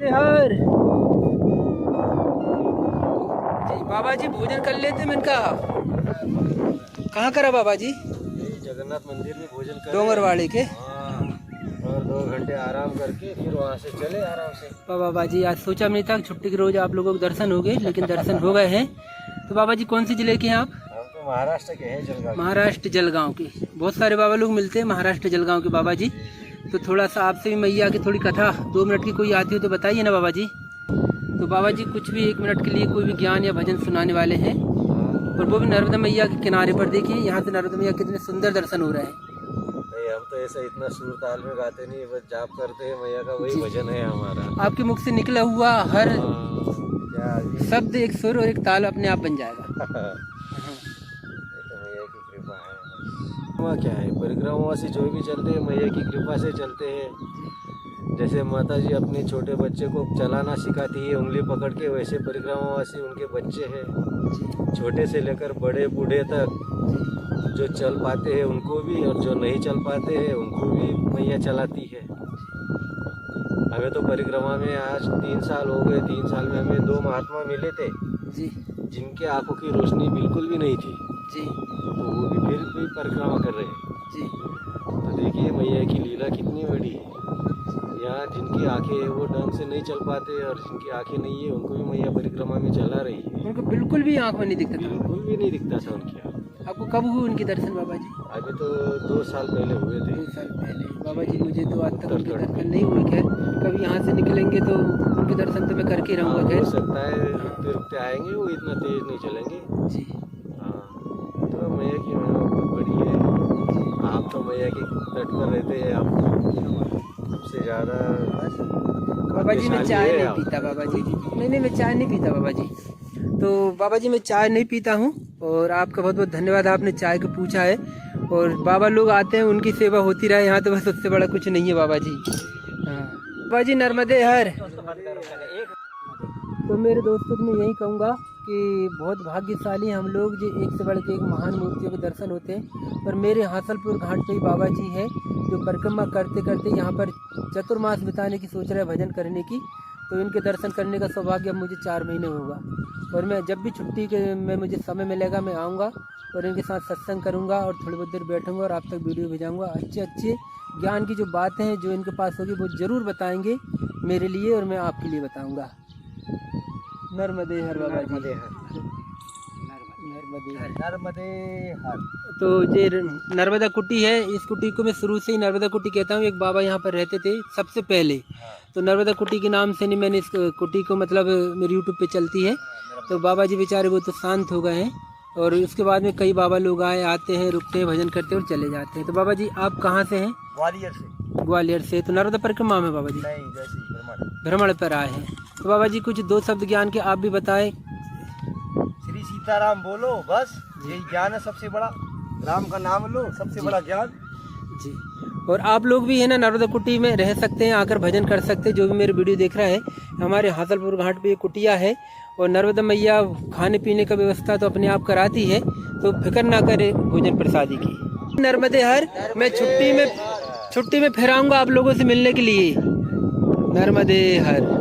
हर जी बाबा जी भोजन कर लेते मैंने कहा। कहाँ करा बाबा जी? जगन्नाथ मंदिर में भोजन कर डोंगरवाड़े के। और 2 घंटे आराम करके फिर वहाँ से चले आराम से। बाबा जी आज सोचा नहीं था छुट्टी के रोज आप लोगों के दर्शन हो गए, लेकिन दर्शन हो गए हैं। तो बाबा जी कौन सी जिले के हैं आप? हम तो महाराष्ट्र के हैं, जलगांव। महाराष्ट्र जलगांव के। बहुत सारे बाबा लोग मिलते हैं महाराष्ट्र जलगांव के बाबा जी। तो थोड़ा सा आपसे भी मैया की थोड़ी कथा 2 मिनट की कोई आती हो तो बताइए ना बाबा जी। तो बाबा जी कुछ भी 1 मिनट के लिए कोई भी ज्ञान या भजन सुनाने वाले हैं, और वो भी नर्मदा मैया के किनारे पर। देखिए यहाँ से नर्मदा मैया कितने सुंदर दर्शन हो रहे हैं। नहीं, हम तो ऐसा इतना सुर ताल में गाते नहीं, बस जाप करते हैं, मैया का वही भजन है हमारा। आपके मुख से निकला हुआ हर क्या शब्द एक सुर और एक ताल अपने आप बन जाएगा। तो मैया की कृपा है। वहाँ क्या है, परिक्रमावासी जो भी चलते हैं मैया की कृपा से चलते हैं। जैसे माता जी अपने छोटे बच्चे को चलाना सिखाती है उंगली पकड़ के, वैसे परिक्रमावासी उनके बच्चे हैं, छोटे से लेकर बड़े बूढ़े तक। जो चल पाते हैं उनको भी, और जो नहीं चल पाते हैं उनको भी मैया चलाती है। हमें तो परिक्रमा में आज 3 साल हो गए। 3 साल में हमें 2 महात्मा मिले थे जी, जिनके आंखों की रोशनी बिल्कुल भी नहीं थी जी, तो वो भी फिर भी परिक्रमा कर रहे हैं जी। तो देखिए मैया की लीला कितनी बड़ी है। यहाँ जिनकी आंखें हैं वो ढंग से नहीं चल पाते, और जिनकी आंखें नहीं है उनको भी मैया परिक्रमा में चला रही है। उनको बिल्कुल भी आँख में नहीं दिखता था। बिल्कुल भी नहीं दिखता था उनकी आँख। आपको कब हुए उनके दर्शन बाबा जी? अभी तो 2 साल पहले हुए थे। 2 साल पहले। बाबा जी मुझे तो आज तक उनके दर्शन नहीं हुए। खैर कभी यहाँ से निकलेंगे तो उनके दर्शन तो मैं करके रहूँगा। खैर हो सकता है रुकते रुकते आएंगे, वो इतना तेज नहीं चलेंगे। जी। हाँ, तो मैया की महिमा बहुत बड़ी है। आप तो मैया के तट पर रहते हैं, आप सबसे ज़्यादा बाबा जी मैं चाय नहीं पीता बाबा जी। नहीं मैं चाय नहीं पीता बाबा जी। तो बाबा जी मैं चाय नहीं पीता हूँ, और आपका बहुत बहुत धन्यवाद, आपने चाय को पूछा है। और बाबा लोग आते हैं उनकी सेवा होती रहे यहाँ, तो बस उससे बड़ा कुछ नहीं है बाबा जी। हाँ बाबा जी नर्मदे हर। तो मेरे दोस्तों को मैं यही कहूँगा कि बहुत भाग्यशाली हम लोग जो एक से बढ़ के एक महान मूर्तियों के दर्शन होते हैं। पर मेरे हासलपुर घाट पे ही बाबा जी है जो परिक्रमा करते करते यहाँ पर चतुर्मास बिताने की सोच रहे हैं, भजन करने की। तो इनके दर्शन करने का सौभाग्य अब मुझे 4 महीने होगा, और मैं जब भी छुट्टी के में मुझे समय मिलेगा मैं आऊँगा और इनके साथ सत्संग करूँगा, और थोड़ी बहुत देर बैठूँगा और आप तक वीडियो भेजाऊँगा। अच्छे अच्छे ज्ञान की जो बातें हैं जो इनके पास होगी वो ज़रूर बताएंगे मेरे लिए, और मैं आपके लिए बताऊँगा। नर्मदे हर बाबा जी। नर्मदे हर। तो ये नर्मदा कुटी है। इस कुटी को मैं शुरू से ही नर्मदा कुटी कहता हूँ। एक बाबा यहाँ पर रहते थे सबसे पहले, तो नर्मदा कुटी के नाम से नहीं मैंने इस कुटी को, मतलब मेरी यूट्यूब पे चलती है। तो बाबा जी बेचारे वो तो शांत हो गए हैं, और उसके बाद में कई बाबा लोग आते हैं, रुकते हैं, भजन करते हैं और चले जाते हैं। तो बाबा जी आप कहाँ से हैं? ग्वालियर से। ग्वालियर से। तो नर्मदा परिक्रमा में बाबा जी? नहीं, जैसे भ्रमण पर आए हैं। तो बाबा जी कुछ 2 शब्द ज्ञान के आप भी बताएं। श्री सीताराम बोलो, बस यही ज्ञान है सबसे बड़ा। राम का नाम लो, सबसे बड़ा ज्ञान जी। और आप लोग भी है ना नर्मदा कुटी में रह सकते हैं, आकर भजन कर सकते हैं। जो भी मेरे वीडियो देख रहा है, हमारे हासलपुर घाट पे ये कुटिया है, और नर्मदा मैया खाने पीने का व्यवस्था तो अपने आप कराती है, तो फिक्र ना करे भोजन प्रसादी की। नर्मदे हर। मैं छुट्टी में फिर आऊँगा आप लोगों से मिलने के लिए। नर्मदे हर।